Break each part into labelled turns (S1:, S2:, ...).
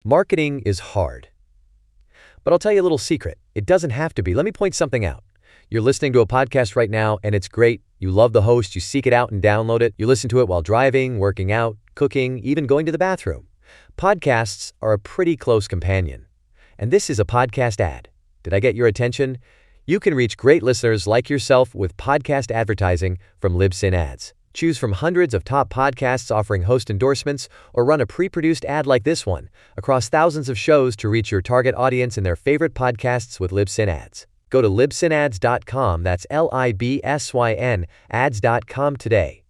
S1: Marketing is hard. But I'll tell you a little secret. It doesn't have to be. Let me point something out. You're listening to a podcast right now, and it's great. You love the host. You seek it out and download it. You listen to it while driving, working out, cooking, even going to the bathroom. Podcasts are a pretty close companion. And this is a podcast ad. Did I get your attention? You can reach great listeners like yourself with podcast advertising from Libsyn Ads. Choose from hundreds of top podcasts offering host endorsements, or run a pre-produced ad like this one across thousands of shows to reach your target audience in their favorite podcasts with Libsyn Ads. Go to libsynads.com, that's Libsyn, ads.com today.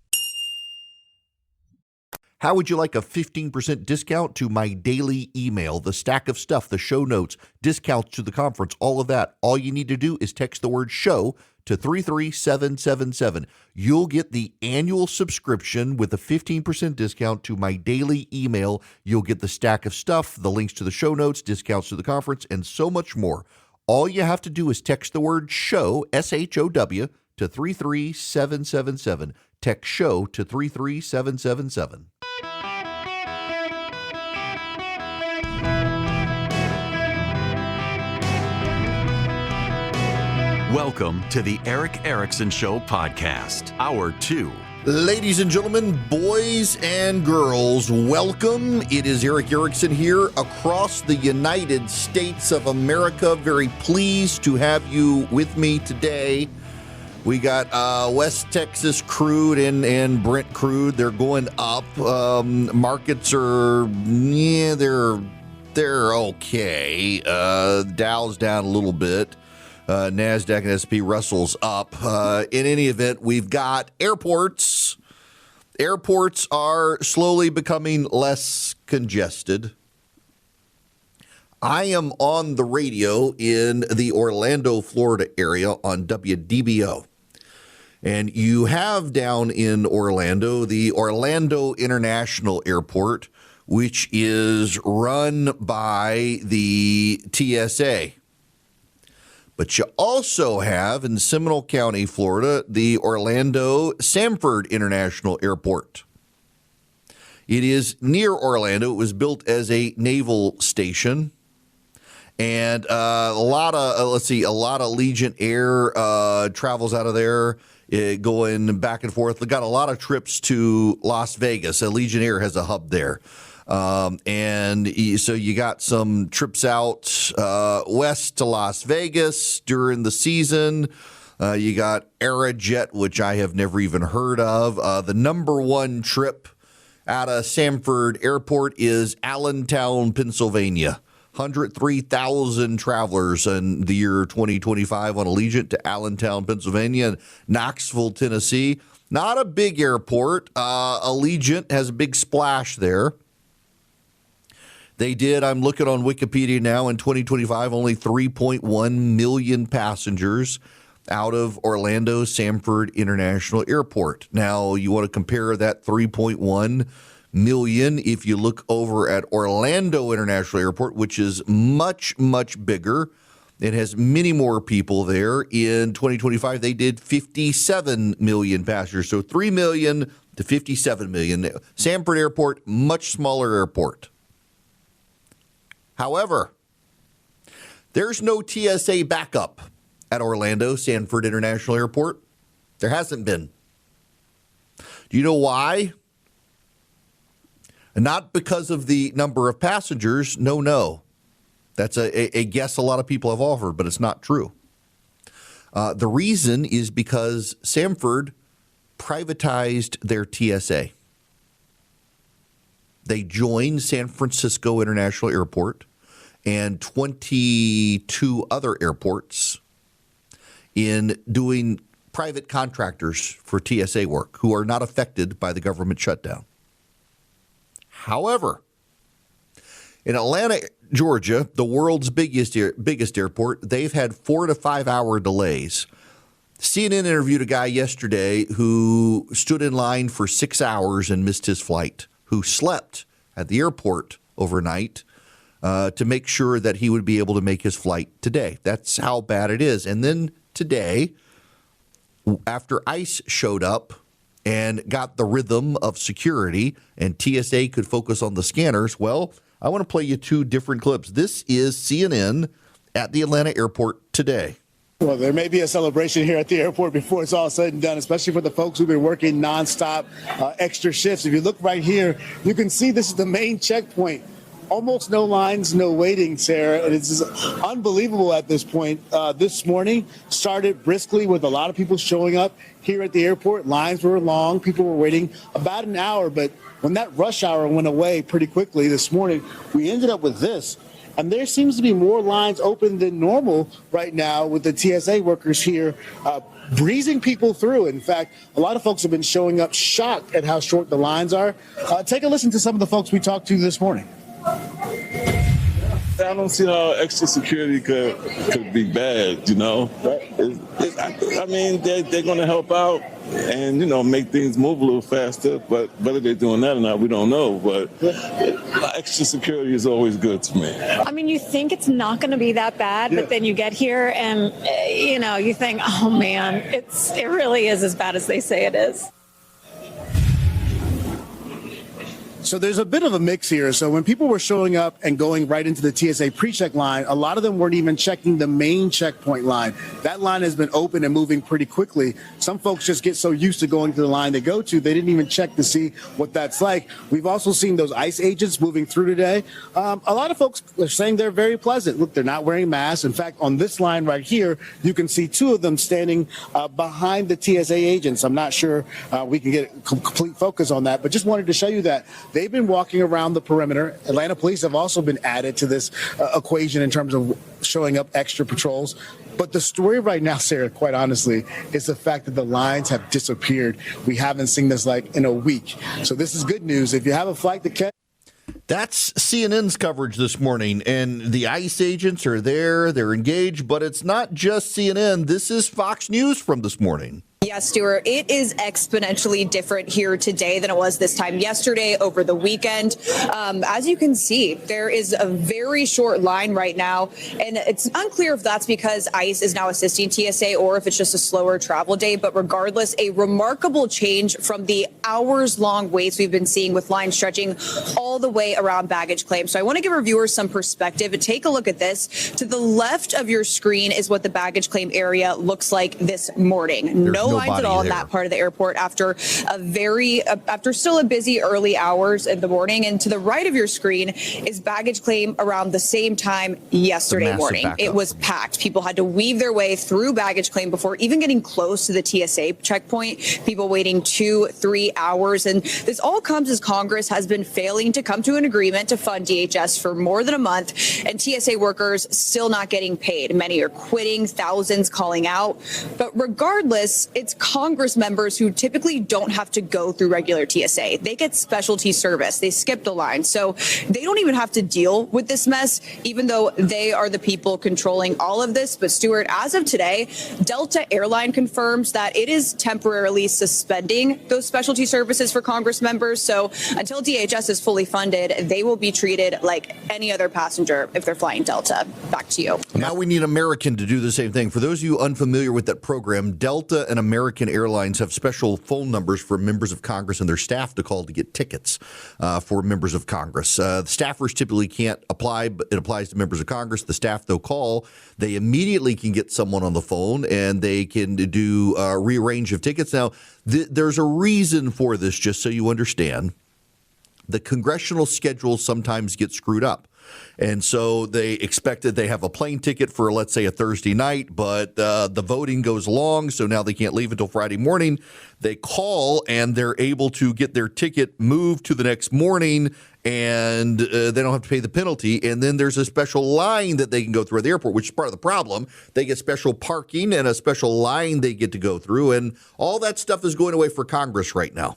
S2: How would you like a 15% discount to my daily email, the stack of stuff, the show notes, discounts to the conference, all of that? All you need to do is text the word SHOW to 33777. You'll get the annual subscription with a 15% discount to my daily email. You'll get the stack of stuff, the links to the show notes, discounts to the conference, and so much more. All you have to do is text the word SHOW, S-H-O-W, to 33777. Text SHOW to 33777.
S3: Welcome to the Eric Erickson Show podcast, Hour 2.
S2: Ladies and gentlemen, boys and girls, welcome. It is Eric Erickson here across the United States of America. Very pleased to have you with me today. We got West Texas crude and Brent crude. They're going up. Markets are, they're okay. Dow's down a little bit. NASDAQ and S&P Russell's up. In any event, we've got airports. Airports are slowly becoming less congested. I am on the radio in the Orlando, Florida area on WDBO. And you have down in Orlando the Orlando International Airport, which is run by the TSA. But you also have, in Seminole County, Florida, the Orlando Sanford International Airport. It is near Orlando. It was built as a naval station. And a lot of Legion Air travels out of there, going back and forth. They got a lot of trips to Las Vegas. Legion Air has a hub there. And so you got some trips out west to Las Vegas during the season. You got Aerojet, which I have never even heard of. The number one trip out of Sanford Airport is Allentown, Pennsylvania. 103,000 travelers in the year 2025 on Allegiant to Allentown, Pennsylvania, and Knoxville, Tennessee. Not a big airport. Allegiant has a big splash there. They did, I'm looking on Wikipedia now, in 2025, only 3.1 million passengers out of Orlando Sanford International Airport. Now, you want to compare that 3.1 million if you look over at Orlando International Airport, which is much, much bigger. It has many more people there. In 2025, they did 57 million passengers. So 3 million to 57 million. Sanford Airport, much smaller airport. However, there's no TSA backup at Orlando Sanford International Airport. There hasn't been. Do you know why? Not because of the number of passengers. No. That's a guess a lot of people have offered, but it's not true. The reason is because Sanford privatized their TSA. They joined San Francisco International Airport and 22 other airports in doing private contractors for TSA work who are not affected by the government shutdown. However, in Atlanta, Georgia, the world's biggest airport, they've had 4 to 5 hour delays. CNN interviewed a guy yesterday who stood in line for 6 hours and missed his flight, who slept at the airport overnight to make sure that he would be able to make his flight today. That's how bad it is. And then today, after ICE showed up and got the rhythm of security and TSA could focus on the scanners, well, I want to play you two different clips. This is CNN at the Atlanta airport today.
S4: Well, there may be a celebration here at the airport before it's all said and done, especially for the folks who've been working nonstop, extra shifts. If you look right here, you can see this is the main checkpoint. Almost no lines, no waiting, Sarah. And it's unbelievable at this point. This morning started briskly with a lot of people showing up here at the airport. Lines were long. People were waiting about an hour. But when that rush hour went away pretty quickly this morning, we ended up with this. And there seems to be more lines open than normal right now with the TSA workers here breezing people through. In fact, a lot of folks have been showing up shocked at how short the lines are. Take a listen to some of the folks we talked to this morning.
S5: I don't see how extra security could be bad, you know. I mean, they're going to help out and, you know, make things move a little faster. But whether they're doing that or not, we don't know. But extra security is always good to me.
S6: I mean, you think it's not going to be that bad, but then you get here and, you know, you think, oh, man, it really is as bad as they say it is.
S4: So there's a bit of a mix here. So when people were showing up and going right into the TSA pre-check line, a lot of them weren't even checking the main checkpoint line. That line has been open and moving pretty quickly. Some folks just get so used to going to the line they go to, they didn't even check to see what that's like. We've also seen those ICE agents moving through today. A lot of folks are saying they're very pleasant. Look, they're not wearing masks. In fact, on this line right here, you can see two of them standing behind the TSA agents. I'm not sure we can get a complete focus on that, but just wanted to show you that. They've been walking around the perimeter. Atlanta police have also been added to this equation in terms of showing up extra patrols. But the story right now, Sarah, quite honestly, is the fact that the lines have disappeared. We haven't seen this like in a week. So this is good news. If you have a flight to catch.
S2: That's CNN's coverage this morning, and the ICE agents are there. They're engaged, but it's not just CNN. This is Fox News from this morning.
S7: Yes, Stuart, it is exponentially different here today than it was this time yesterday over the weekend. As you can see, there is a very short line right now, and it's unclear if that's because ICE is now assisting TSA or if it's just a slower travel day. But regardless, a remarkable change from the hours-long waits we've been seeing with lines stretching all the way around baggage claim. So I want to give our viewers some perspective. Take a look at this. To the left of your screen is what the baggage claim area looks like this morning. No lines at all in that part of the airport after still a busy early hours in the morning. And to the right of your screen is baggage claim around the same time yesterday morning. It was packed. People had to weave their way through baggage claim before even getting close to the TSA checkpoint. People waiting 2-3 hours. And this all comes as Congress has been failing to come to an agreement to fund DHS for more than a month, and TSA workers still not getting paid. Many are quitting, thousands calling out. But regardless, it's Congress members who typically don't have to go through regular TSA. They get specialty service. They skip the line. So they don't even have to deal with this mess, even though they are the people controlling all of this. But Stuart, as of today, Delta Airline confirms that it is temporarily suspending those specialty services for Congress members. So until DHS is fully funded, they will be treated like any other passenger if they're flying Delta. Back to you.
S2: Now we need American to do the same thing. For those of you unfamiliar with that program, Delta and American Airlines have special phone numbers for members of Congress and their staff to call to get tickets for members of Congress. The staffers typically can't apply, but it applies to members of Congress. The staff, they'll call. They immediately can get someone on the phone and they can do rearrange of tickets. Now, there's a reason for this, just so you understand. The congressional schedule sometimes gets screwed up. And so they expect that they have a plane ticket for, let's say, a Thursday night, but the voting goes long, so now they can't leave until Friday morning. They call, and they're able to get their ticket moved to the next morning, and they don't have to pay the penalty. And then there's a special line that they can go through at the airport, which is part of the problem. They get special parking and a special line they get to go through, and all that stuff is going away for Congress right now.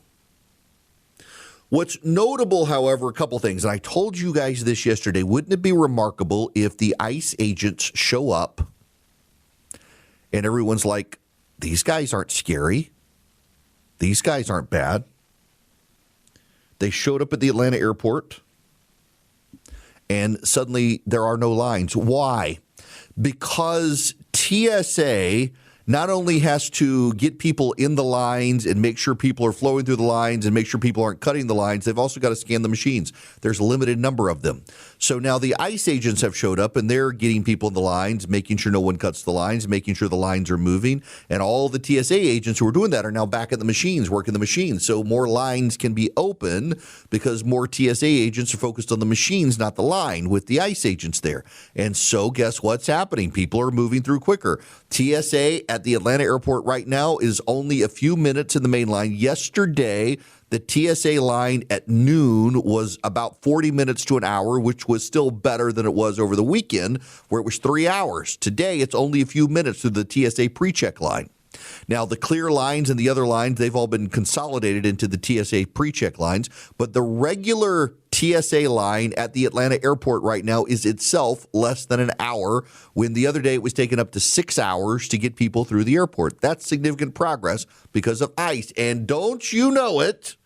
S2: What's notable, however, a couple things, and I told you guys this yesterday, wouldn't it be remarkable if the ICE agents show up and everyone's like, these guys aren't scary. These guys aren't bad. They showed up at the Atlanta airport and suddenly there are no lines. Why? Because TSA not only has to get people in the lines and make sure people are flowing through the lines and make sure people aren't cutting the lines, they've also got to scan the machines. There's a limited number of them. So now the ICE agents have showed up and they're getting people in the lines, making sure no one cuts the lines, making sure the lines are moving. And all the TSA agents who are doing that are now back at the machines, working the machines. So more lines can be open because more TSA agents are focused on the machines, not the line, with the ICE agents there. And so guess what's happening? People are moving through quicker. TSA at the Atlanta airport right now is only a few minutes in the main line. Yesterday, the TSA line at noon was about 40 minutes to an hour, which was still better than it was over the weekend, where it was 3 hours. Today, it's only a few minutes through the TSA pre-check line. Now, the clear lines and the other lines, they've all been consolidated into the TSA pre-check lines, but the regular TSA line at the Atlanta airport right now is itself less than an hour, when the other day it was taking up to 6 hours to get people through the airport. That's significant progress because of ICE. And don't you know it,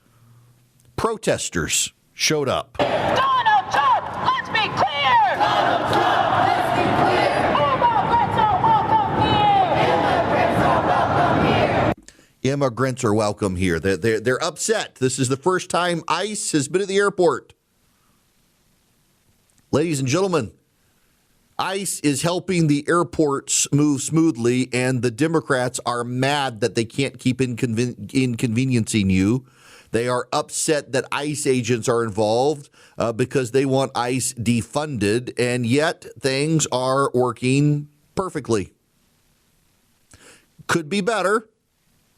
S2: protesters showed up.
S8: Donald Trump, let's be clear! Donald Trump, let's be clear! Immigrants are welcome here!
S2: Immigrants are welcome here. They're upset. This is the first time ICE has been at the airport. Ladies and gentlemen, ICE is helping the airports move smoothly, and the Democrats are mad that they can't keep inconveniencing you. They are upset that ICE agents are involved because they want ICE defunded, and yet things are working perfectly. Could be better,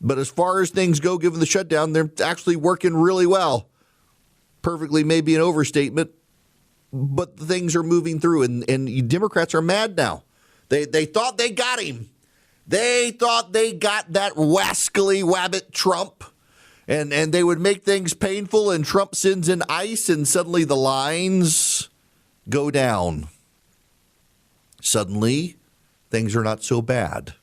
S2: but as far as things go, given the shutdown, they're actually working really well. Perfectly may be an overstatement, but things are moving through, and Democrats are mad now. They thought they got him. They thought they got that wascally wabbit Trump, and they would make things painful, and Trump sends in ICE, and suddenly the lines go down. Suddenly, things are not so bad.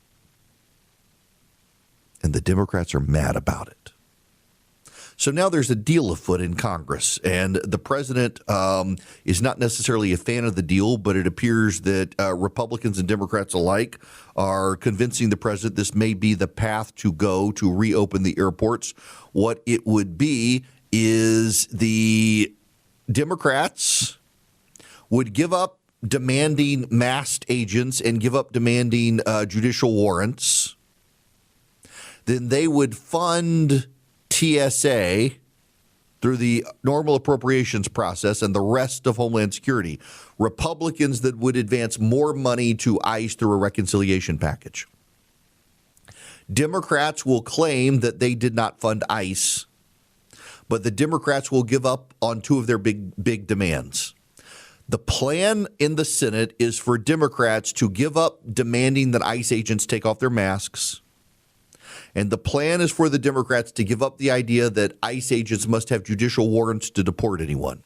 S2: And the Democrats are mad about it. So now there's a deal afoot in Congress, and the president is not necessarily a fan of the deal, but it appears that Republicans and Democrats alike are convincing the president this may be the path to go to reopen the airports. What it would be is the Democrats would give up demanding masked agents and give up demanding judicial warrants. Then they would fund TSA through the normal appropriations process and the rest of Homeland Security. Republicans that would advance more money to ICE through a reconciliation package. Democrats will claim that they did not fund ICE, but the Democrats will give up on two of their big demands. The plan in the Senate is for Democrats to give up demanding that ICE agents take off their masks. And the plan is for the Democrats to give up the idea that ICE agents must have judicial warrants to deport anyone.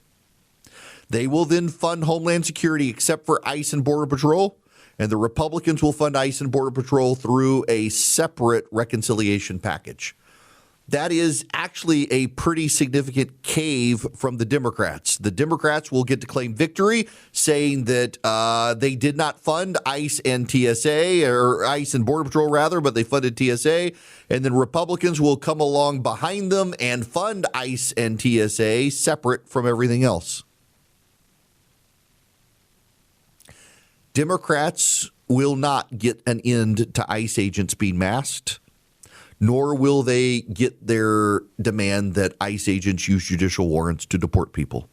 S2: They will then fund Homeland Security except for ICE and Border Patrol, and the Republicans will fund ICE and Border Patrol through a separate reconciliation package. That is actually a pretty significant cave from the Democrats. The Democrats will get to claim victory, saying that they did not fund ICE and TSA, or ICE and Border Patrol rather, but they funded TSA. And then Republicans will come along behind them and fund ICE and TSA separate from everything else. Democrats will not get an end to ICE agents being masked, nor will they get their demand that ICE agents use judicial warrants to deport people.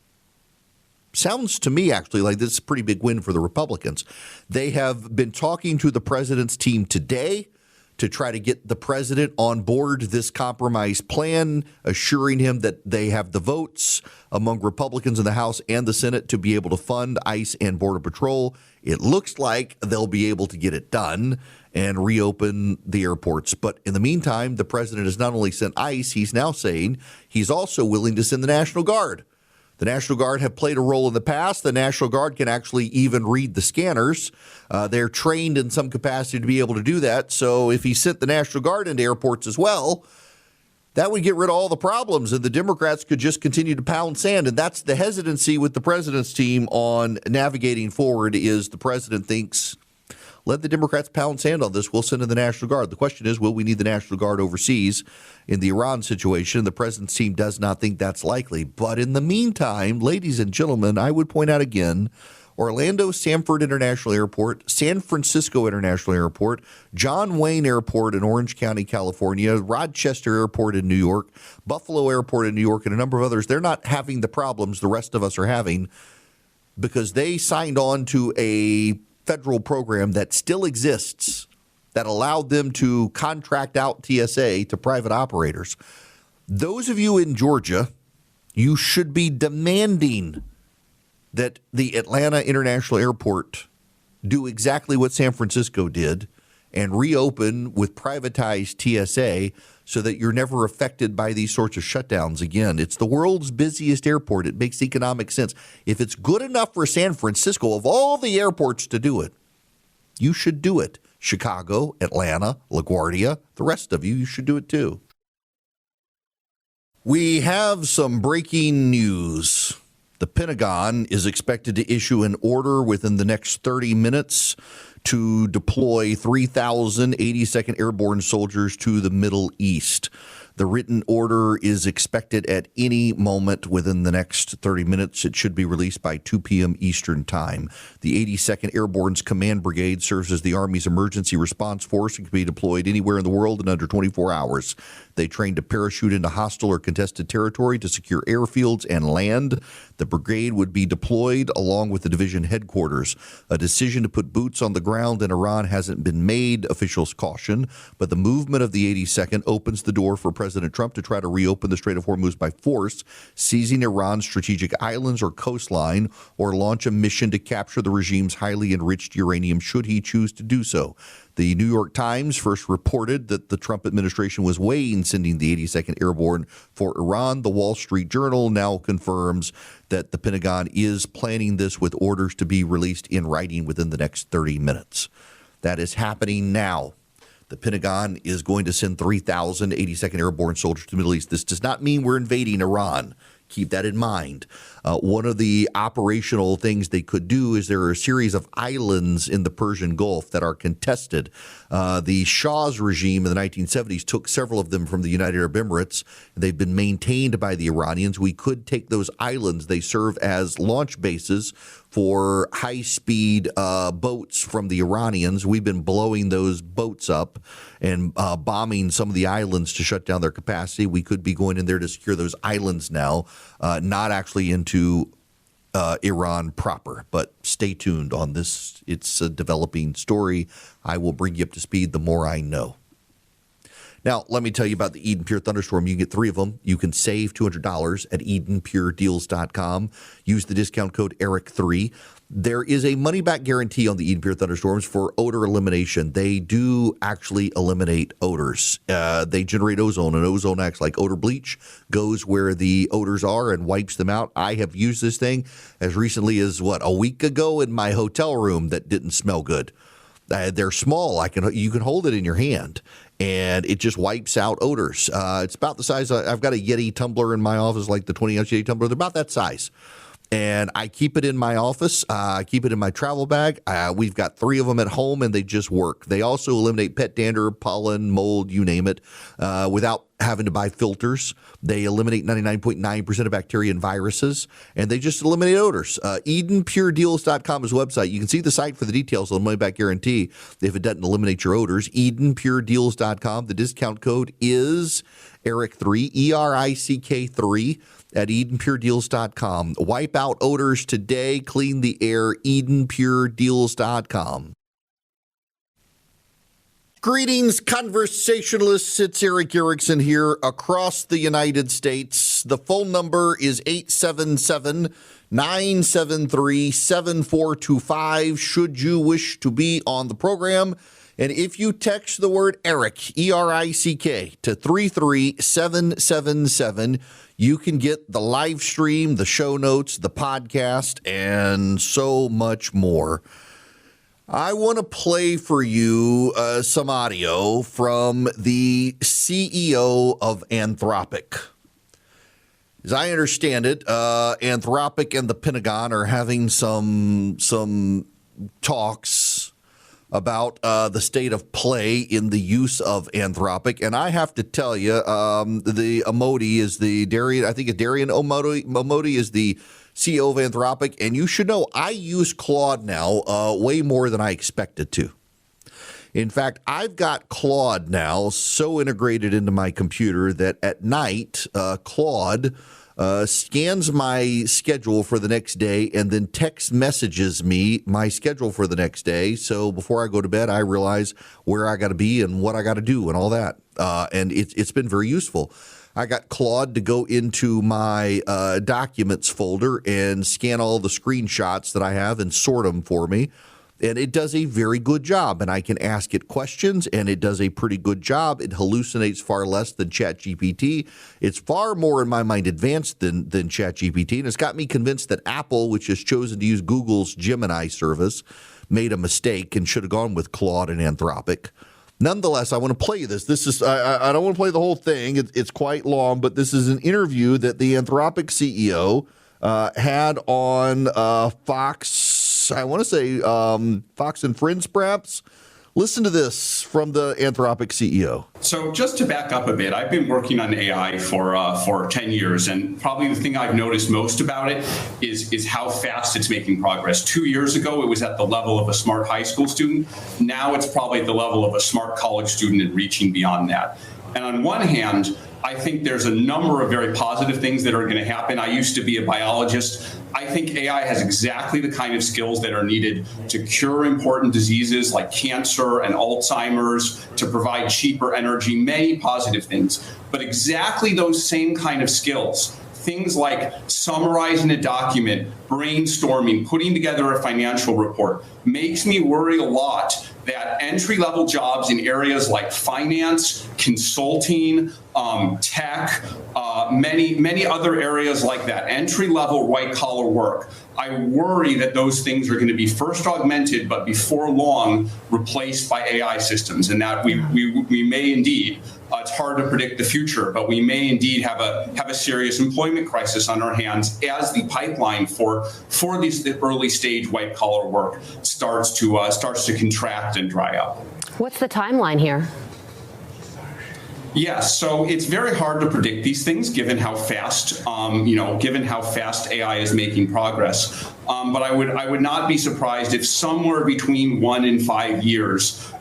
S2: Sounds to me actually like this is a pretty big win for the Republicans. They have been talking to the president's team today to try to get the president on board this compromise plan, assuring him that they have the votes among Republicans in the House and the Senate to be able to fund ICE and Border Patrol. It looks like they'll be able to get it done and reopen the airports. But in the meantime, the president has not only sent ICE, he's now saying he's also willing to send the National Guard. The National Guard have played a role in the past. The National Guard can actually even read the scanners. They're trained in some capacity to be able to do that. So if he sent the National Guard into airports as well, that would get rid of all the problems, and the Democrats could just continue to pound sand. And that's the hesitancy with the president's team on navigating forward, is the president thinks, let the Democrats pound sand on this. We'll send in the National Guard. The question is, will we need the National Guard overseas in the Iran situation? The president's team does not think that's likely. But in the meantime, ladies and gentlemen, I would point out again, Orlando Sanford International Airport, San Francisco International Airport, John Wayne Airport in Orange County, California, Rochester Airport in New York, Buffalo Airport in New York, and a number of others. They're not having the problems the rest of us are having because they signed on to a federal program that still exists that allowed them to contract out TSA to private operators. Those of you in Georgia, you should be demanding that the Atlanta International Airport do exactly what San Francisco did and reopen with privatized TSA so that you're never affected by these sorts of shutdowns again. It's the world's busiest airport. It makes economic sense. If it's good enough for San Francisco, of all the airports to do it, you should do it. Chicago, Atlanta, LaGuardia, the rest of you should do it too. We have some breaking news. The Pentagon is expected to issue an order within the next 30 minutes to deploy 3,000 82nd Airborne soldiers to the Middle East. The written order is expected at any moment within the next 30 minutes. It should be released by 2 p.m. Eastern Time. The 82nd Airborne's Command Brigade serves as the Army's emergency response force and can be deployed anywhere in the world in under 24 hours. They train to parachute into hostile or contested territory to secure airfields and land. The brigade would be deployed along with the division headquarters. A decision to put boots on the ground in Iran hasn't been made, officials caution, but the movement of the 82nd opens the door for President Trump to try to reopen the Strait of Hormuz by force, seizing Iran's strategic islands or coastline, or launch a mission to capture the regime's highly enriched uranium should he choose to do so. The New York Times first reported that the Trump administration was weighing sending the 82nd Airborne for Iran. The Wall Street Journal now confirms that the Pentagon is planning this with orders to be released in writing within the next 30 minutes. That is happening now. The Pentagon is going to send 3,000 82nd Airborne soldiers to the Middle East. This does not mean we're invading Iran. Keep that in mind. One of the operational things they could do is there are a series of islands in the Persian Gulf that are contested. The Shah's regime in the 1970s took several of them from the United Arab Emirates. They've been maintained by the Iranians. We could take those islands. They serve as launch bases for high-speed boats from the Iranians. We've been blowing those boats up and bombing some of the islands to shut down their capacity. We could be going in there to secure those islands now, not actually into Iran proper. But stay tuned on this. It's a developing story. I will bring you up to speed the more I know. Now, let me tell you about the Eden Pure Thunderstorm. You can get 3 of them. You can save $200 at EdenPureDeals.com. Use the discount code ERIC3. There is a money-back guarantee on the Eden Pure Thunderstorms for odor elimination. They do actually eliminate odors. They generate ozone, and ozone acts like odor bleach, goes where the odors are and wipes them out. I have used this thing as recently as, a week ago in my hotel room that didn't smell good. They're small. You can hold it in your hand, and it just wipes out odors. It's about the size. I've got a Yeti tumbler in my office, like the 20-ounce Yeti tumbler. They're about that size. And I keep it in my office. I keep it in my travel bag. We've got 3 of them at home, and they just work. They also eliminate pet dander, pollen, mold, you name it, without having to buy filters. They eliminate 99.9% of bacteria and viruses, and they just eliminate odors. EdenPureDeals.com is the website. You can see the site for the details on the money-back guarantee if it doesn't eliminate your odors. EdenPureDeals.com. The discount code is ERIC3, ERICK3. At EdenPureDeals.com. Wipe out odors today. Clean the air. EdenPureDeals.com. Greetings, conversationalists. It's Eric Erickson here across the United States. The phone number is 877-973-7425 should you wish to be on the program. And if you text the word Eric, E-R-I-C-K, to 33777, you can get the live stream, the show notes, the podcast, and so much more. I want to play for you some audio from the CEO of Anthropic. As I understand it, Anthropic and the Pentagon are having some talks about the state of play in the use of Anthropic. And I have to tell you, the Omoti is Darian Omoti is the CEO of Anthropic. And you should know I use Claude now way more than I expected to. In fact, I've got Claude now so integrated into my computer that at night, Claude scans my schedule for the next day and then text messages me my schedule for the next day. So before I go to bed, I realize where I got to be and what I got to do and all that. And it's been very useful. I got Claude to go into my documents folder and scan all the screenshots that I have and sort them for me. And it does a very good job, and I can ask it questions, and it does a pretty good job. It hallucinates far less than ChatGPT. It's far more, in my mind, advanced than ChatGPT, and it's got me convinced that Apple, which has chosen to use Google's Gemini service, made a mistake and should have gone with Claude and Anthropic. Nonetheless, I want to play this. This is I don't want to play the whole thing. It's quite long, but this is an interview that the Anthropic CEO had on Fox. I want to say Fox and Friends, perhaps. Listen to this from the Anthropic CEO.
S9: So just to back up a bit, I've been working on AI for 10 years, and probably the thing I've noticed most about it is how fast it's making progress. 2 years ago, it was at the level of a smart high school student. Now it's probably at the level of a smart college student and reaching beyond that. And on one hand, I think there's a number of very positive things that are going to happen. I used to be a biologist. I think AI has exactly the kind of skills that are needed to cure important diseases like cancer and Alzheimer's, to provide cheaper energy, many positive things. But exactly those same kind of skills, things like summarizing a document, brainstorming, putting together a financial report, makes me worry a lot that entry-level jobs in areas like finance, consulting, tech, many other areas like that, entry-level white-collar work, I worry that those things are going to be first augmented, but before long replaced by AI systems, and that we may indeed, it's hard to predict the future, but we may indeed have a serious employment crisis on our hands as the pipeline for these early stage white-collar work starts to contract and dry up.
S10: What's the timeline here?
S9: Yes, so it's very hard to predict these things, given how fast, AI is making progress. But I would not be surprised if somewhere between 1 and 5 years,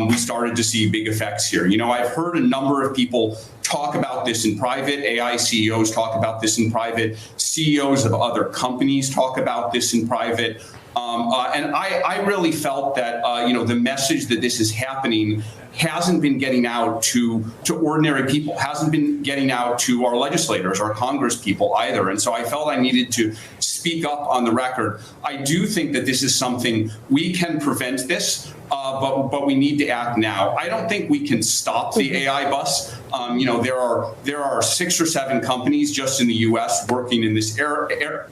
S9: we started to see big effects here. I've heard a number of people talk about this in private. AI CEOs talk about this in private. CEOs of other companies talk about this in private. And I really felt that, the message that this is happening hasn't been getting out to ordinary people, hasn't been getting out to our legislators, our Congress people either. And so I felt I needed to speak up on the record. I do think that this is something we can prevent this, but we need to act now. I don't think we can stop the AI bus. There are 6 or 7 companies just in the U.S. working in this area.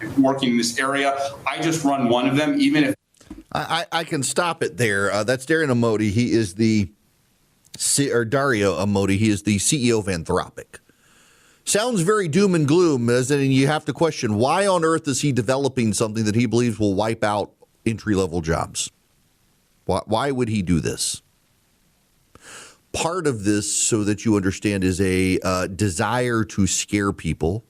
S9: I just run one of them, even if
S2: I can stop it there. That's Darian Omoti. He is Dario Omoti. He is the CEO of Anthropic. Sounds very doom and gloom, as in you have to question, why on earth is he developing something that he believes will wipe out entry-level jobs? Why would he do this? Part of this, so that you understand, is a desire to scare people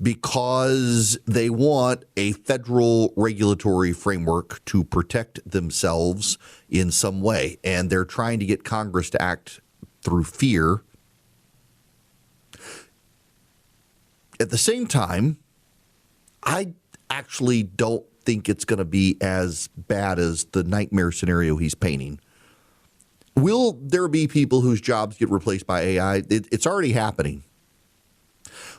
S2: because they want a federal regulatory framework to protect themselves in some way. And they're trying to get Congress to act through fear. At the same time, I actually don't think it's going to be as bad as the nightmare scenario he's painting. Will there be people whose jobs get replaced by AI? It's already happening.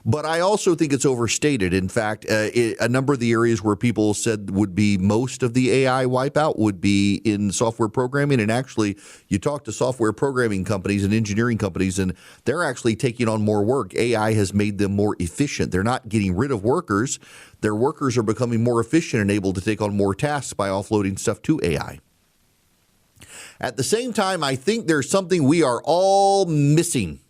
S2: But I also think it's overstated. In fact, a number of the areas where people said would be most of the AI wipeout would be in software programming. And actually, you talk to software programming companies and engineering companies, and they're actually taking on more work. AI has made them more efficient. They're not getting rid of workers. Their workers are becoming more efficient and able to take on more tasks by offloading stuff to AI. At the same time, I think there's something we are all missing.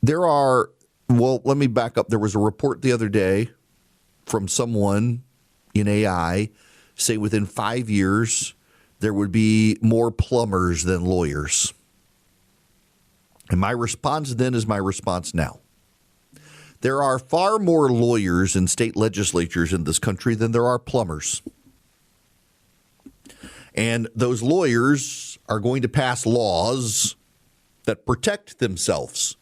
S2: Let me back up. There was a report the other day from someone in AI say within 5 years there would be more plumbers than lawyers. And my response then is my response now. There are far more lawyers in state legislatures in this country than there are plumbers. And those lawyers are going to pass laws that protect themselves.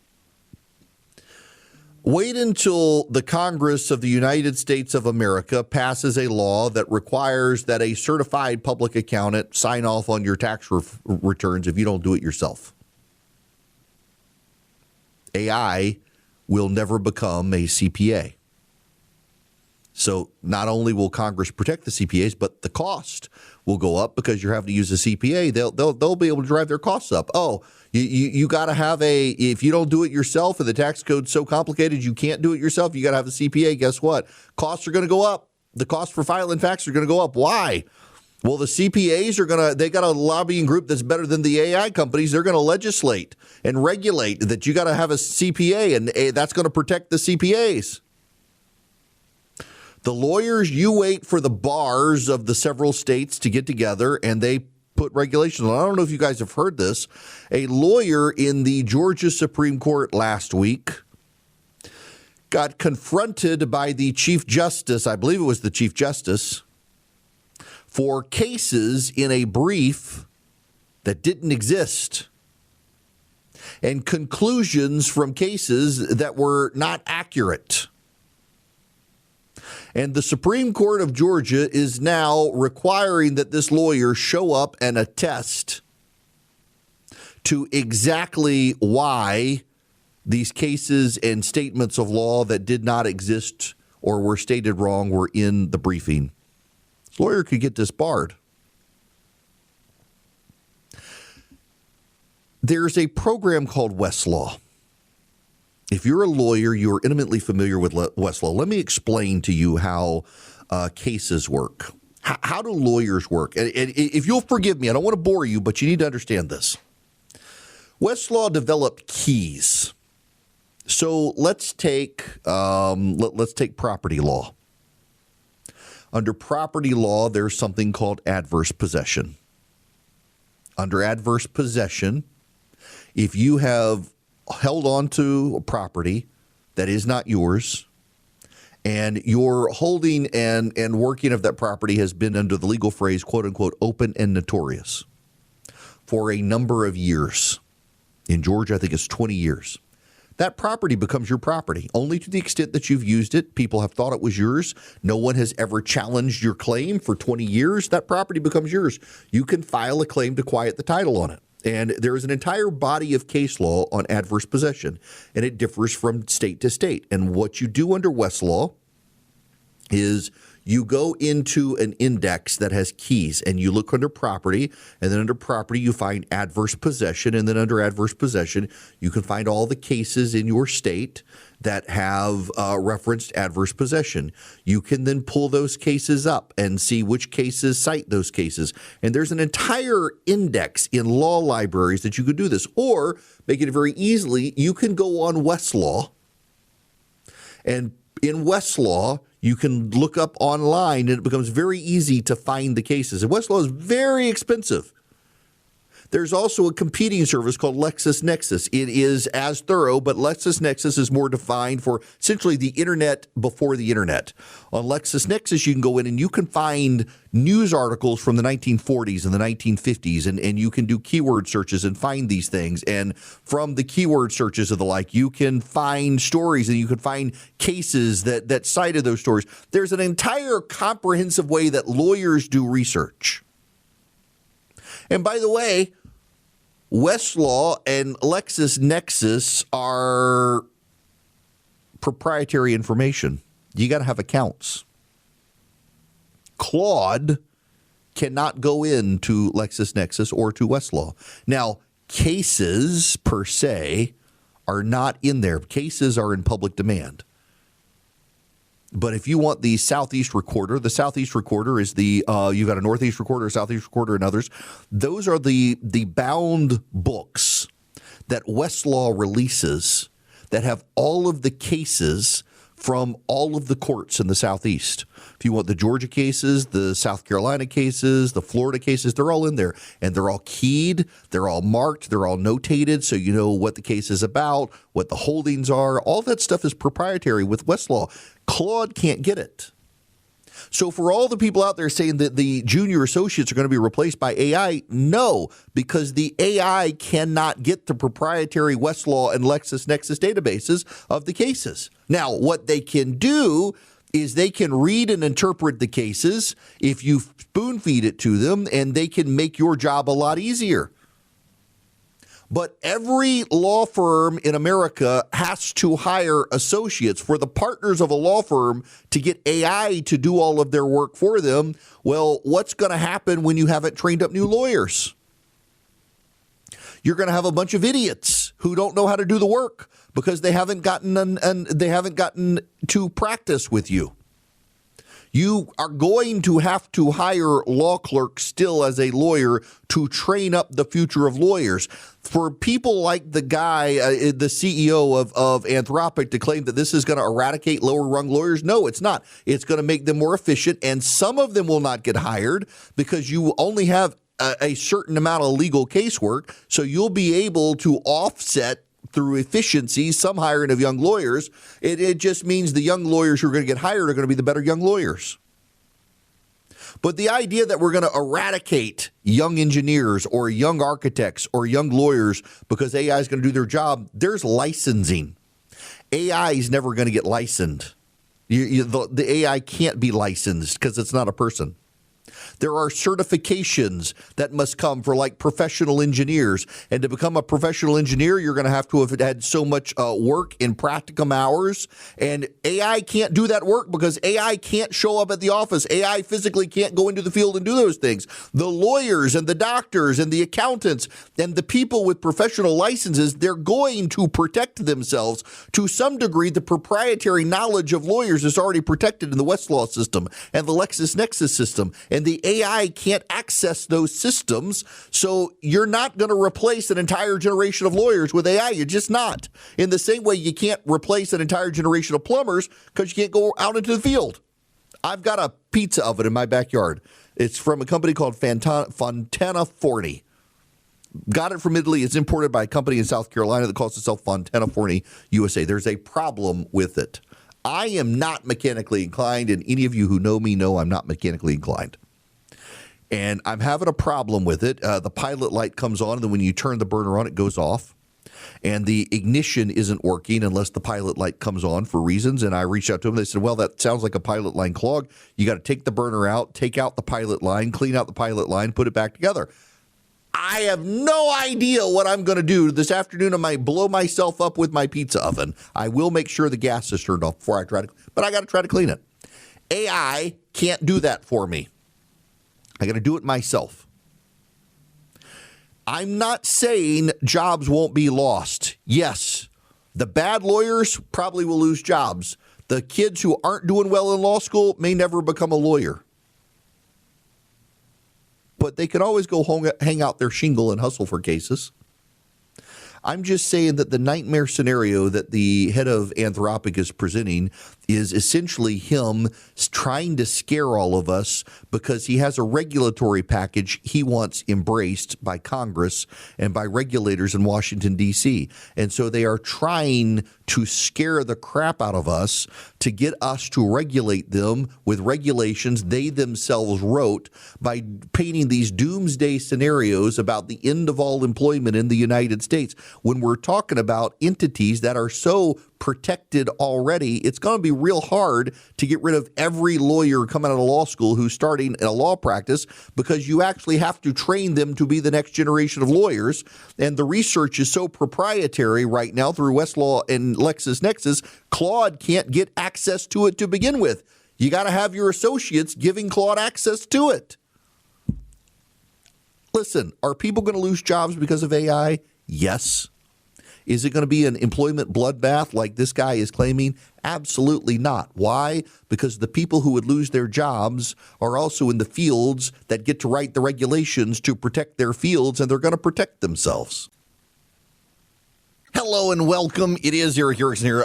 S2: Wait until the Congress of the United States of America passes a law that requires that a certified public accountant sign off on your tax returns if you don't do it yourself. AI will never become a CPA. So not only will Congress protect the CPAs, but the cost will go up because you're having to use a CPA. They'll be able to drive their costs up. Oh, you got to have if you don't do it yourself and the tax code's so complicated you can't do it yourself, you got to have a CPA. Guess what? Costs are going to go up. The cost for filing tax are going to go up. Why? Well, the CPAs they got a lobbying group that's better than the AI companies. They're going to legislate and regulate that you got to have a CPA, and that's going to protect the CPAs. The lawyers, you wait for the bars of the several states to get together and they put regulations on. I don't know if you guys have heard this. A lawyer in the Georgia Supreme Court last week got confronted by the Chief Justice, I believe it was the Chief Justice, for cases in a brief that didn't exist and conclusions from cases that were not accurate. And the Supreme Court of Georgia is now requiring that this lawyer show up and attest to exactly why these cases and statements of law that did not exist or were stated wrong were in the briefing. This lawyer could get disbarred. There's a program called Westlaw. If you're a lawyer, you're intimately familiar with Westlaw. Let me explain to you how cases work. How do lawyers work? And if you'll forgive me, I don't want to bore you, but you need to understand this. Westlaw developed keys. So let's take property law. Under property law, there's something called adverse possession. Under adverse possession, if you have held on to a property that is not yours, and your holding and working of that property has been under the legal phrase, quote unquote, open and notorious for a number of years. In Georgia, I think it's 20 years. That property becomes your property only to the extent that you've used it. People have thought it was yours. No one has ever challenged your claim for 20 years. That property becomes yours. You can file a claim to quiet the title on it. And there is an entire body of case law on adverse possession, and it differs from state to state. And what you do under Westlaw is you go into an index that has keys, and you look under property, and then under property you find adverse possession, and then under adverse possession you can find all the cases in your state that have referenced adverse possession. You can then pull those cases up and see which cases cite those cases. And there's an entire index in law libraries that you could do this. Or, make it very easily, you can go on Westlaw, and in Westlaw, you can look up online, and it becomes very easy to find the cases. And Westlaw is very expensive. There's also a competing service called LexisNexis. It is as thorough, but LexisNexis is more defined for essentially the internet before the internet. On LexisNexis, you can go in and you can find news articles from the 1940s and the 1950s, and you can do keyword searches and find these things. And from the keyword searches of the like, you can find stories and you can find cases that cited those stories. There's an entire comprehensive way that lawyers do research. And by the way, Westlaw and LexisNexis are proprietary information. You got to have accounts. Claude cannot go into LexisNexis or to Westlaw. Now, cases per se are not in there. Cases are in public demand. But if you want the Southeast Recorder is the, you've got a Northeast Recorder, a Southeast Recorder, and others. Those are the bound books that Westlaw releases that have all of the cases from all of the courts in the Southeast. If you want the Georgia cases, the South Carolina cases, the Florida cases, they're all in there. And they're all keyed, they're all marked, they're all notated, so you know what the case is about, what the holdings are. All that stuff is proprietary with Westlaw. Claude can't get it. So for all the people out there saying that the junior associates are going to be replaced by AI, no, because the AI cannot get the proprietary Westlaw and LexisNexis databases of the cases. Now, what they can do is they can read and interpret the cases if you spoon feed it to them, and they can make your job a lot easier. But every law firm in America has to hire associates. For the partners of a law firm to get AI to do all of their work for them, well, what's going to happen when you haven't trained up new lawyers? You're going to have a bunch of idiots who don't know how to do the work because they haven't gotten to practice with you. You are going to have to hire law clerks still as a lawyer to train up the future of lawyers. For people like the guy, the CEO of Anthropic, to claim that this is going to eradicate lower-rung lawyers, no, it's not. It's going to make them more efficient, and some of them will not get hired because you only have a certain amount of legal casework, so you'll be able to offset through efficiency some hiring of young lawyers. It just means the young lawyers who are going to get hired are going to be the better young lawyers. But the idea that we're going to eradicate young engineers or young architects or young lawyers because AI is going to do their job, there's licensing. AI is never going to get licensed. The AI can't be licensed because it's not a person. There are certifications that must come for like professional engineers. And to become a professional engineer, you're going to have had so much work in practicum hours. And AI can't do that work because AI can't show up at the office. AI physically can't go into the field and do those things. The lawyers and the doctors and the accountants and the people with professional licenses, they're going to protect themselves. To some degree, the proprietary knowledge of lawyers is already protected in the Westlaw system and the LexisNexis system. And the AI can't access those systems, so you're not going to replace an entire generation of lawyers with AI. You're just not. In the same way, you can't replace an entire generation of plumbers because you can't go out into the field. I've got a pizza oven in my backyard. It's from a company called Fontana 40. Got it from Italy. It's imported by a company in South Carolina that calls itself Fontana 40 USA. There's a problem with it. I am not mechanically inclined, and any of you who know me know I'm not mechanically inclined. And I'm having a problem with it. The pilot light comes on, and then when you turn the burner on, it goes off. And the ignition isn't working unless the pilot light comes on for reasons. And I reached out to them. They said, well, that sounds like a pilot line clog. You got to take the burner out, take out the pilot line, clean out the pilot line, put it back together. I have no idea what I'm going to do this afternoon. I might blow myself up with my pizza oven. I will make sure the gas is turned off before I try to, but I got to try to clean it. AI can't do that for me. I got to do it myself. I'm not saying jobs won't be lost. Yes, the bad lawyers probably will lose jobs. The kids who aren't doing well in law school may never become a lawyer. But they can always go home, hang out their shingle and hustle for cases. I'm just saying that the nightmare scenario that the head of Anthropic is presenting is essentially him trying to scare all of us because he has a regulatory package he wants embraced by Congress and by regulators in Washington, D.C. And so they are trying to scare the crap out of us to get us to regulate them with regulations they themselves wrote by painting these doomsday scenarios about the end of all employment in the United States. When we're talking about entities that are so protected already, it's going to be real hard to get rid of every lawyer coming out of law school who's starting a law practice because you actually have to train them to be the next generation of lawyers. And the research is so proprietary right now through Westlaw and LexisNexis, Claude can't get access to it to begin with. You got to have your associates giving Claude access to it. Listen, are people going to lose jobs because of AI? Yes. Is it going to be an employment bloodbath like this guy is claiming? Absolutely not. Why? Because the people who would lose their jobs are also in the fields that get to write the regulations to protect their fields, and they're going to protect themselves. Hello. Hello and welcome. It is Eric Erickson here.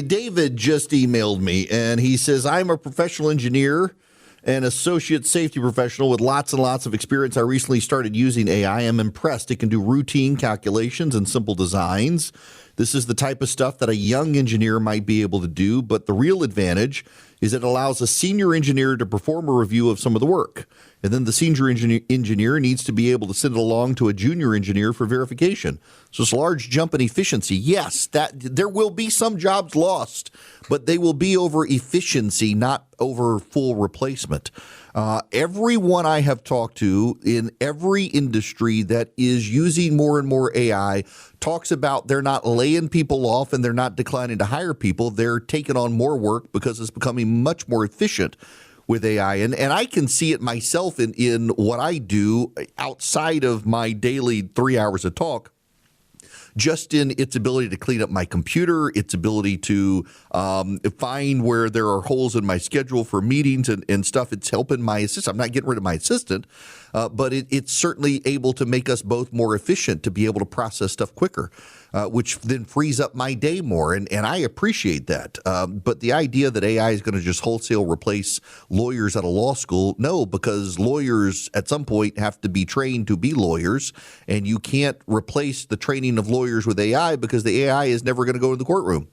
S2: David just emailed me, and he says, I'm a professional engineer and associate safety professional with lots and lots of experience. I recently started using AI. I'm impressed. It can do routine calculations and simple designs. This is the type of stuff that a young engineer might be able to do, but the real advantage is it allows a senior engineer to perform a review of some of the work. And then the senior engineer needs to be able to send it along to a junior engineer for verification. So it's a large jump in efficiency. Yes, that there will be some jobs lost, but they will be over efficiency, not over full replacement. Everyone I have talked to in every industry that is using more and more AI talks about they're not laying people off and they're not declining to hire people. They're taking on more work because it's becoming much more efficient with AI. And I can see it myself in what I do outside of my daily 3 hours of talk. Just in its ability to clean up my computer, its ability to find where there are holes in my schedule for meetings and stuff. It's helping my assistant. I'm not getting rid of my assistant, but it's certainly able to make us both more efficient to be able to process stuff quicker, which then frees up my day more. And I appreciate that. But the idea that AI is going to just wholesale replace lawyers at a law school, no, because lawyers at some point have to be trained to be lawyers, and you can't replace the training of lawyers with AI because the AI is never going to go to the courtroom.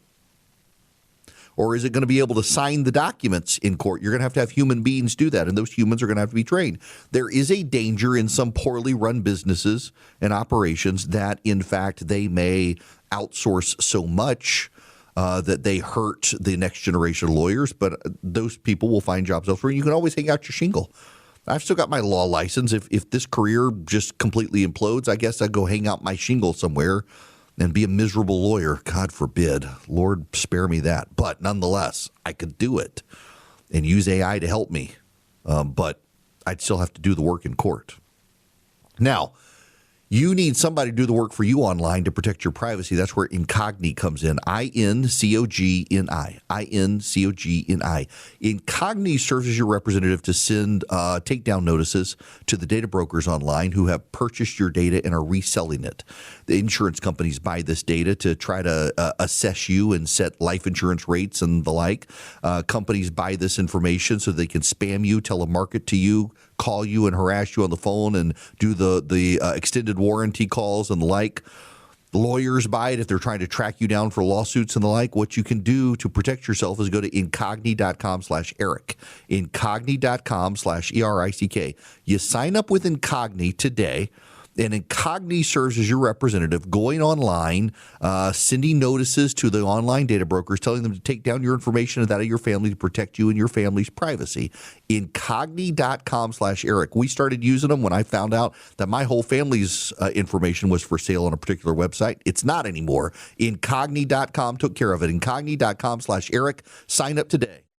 S2: Or is it going to be able to sign the documents in court? You're going to have human beings do that, and those humans are going to have to be trained. There is a danger in some poorly run businesses and operations that, in fact, they may outsource so much that they hurt the next generation of lawyers, but those people will find jobs elsewhere. You can always hang out your shingle. I've still got my law license. If this career just completely implodes, I guess I'd go hang out my shingle somewhere and be a miserable lawyer. God forbid. Lord, spare me that. But nonetheless, I could do it and use AI to help me. But I'd still have to do the work in court. Now, you need somebody to do the work for you online to protect your privacy. That's where Incogni comes in. I-N-C-O-G-N-I. I-N-C-O-G-N-I. Incogni serves as your representative to send takedown notices to the data brokers online who have purchased your data and are reselling it. The insurance companies buy this data to try to assess you and set life insurance rates and the like. Companies buy this information so they can spam you, telemarket to you, call you and harass you on the phone and do the extended warranty calls and the like. The lawyers buy it if they're trying to track you down for lawsuits and the like. What you can do to protect yourself is go to incogni.com/Eric. Incogni.com/ERICK. You sign up with Incogni today, and Incogni serves as your representative, going online, sending notices to the online data brokers, telling them to take down your information and that of your family to protect you and your family's privacy. Incogni.com/Eric. We started using them when I found out that my whole family's information was for sale on a particular website. It's not anymore. Incogni.com took care of it. Incogni.com/Eric. Sign up today.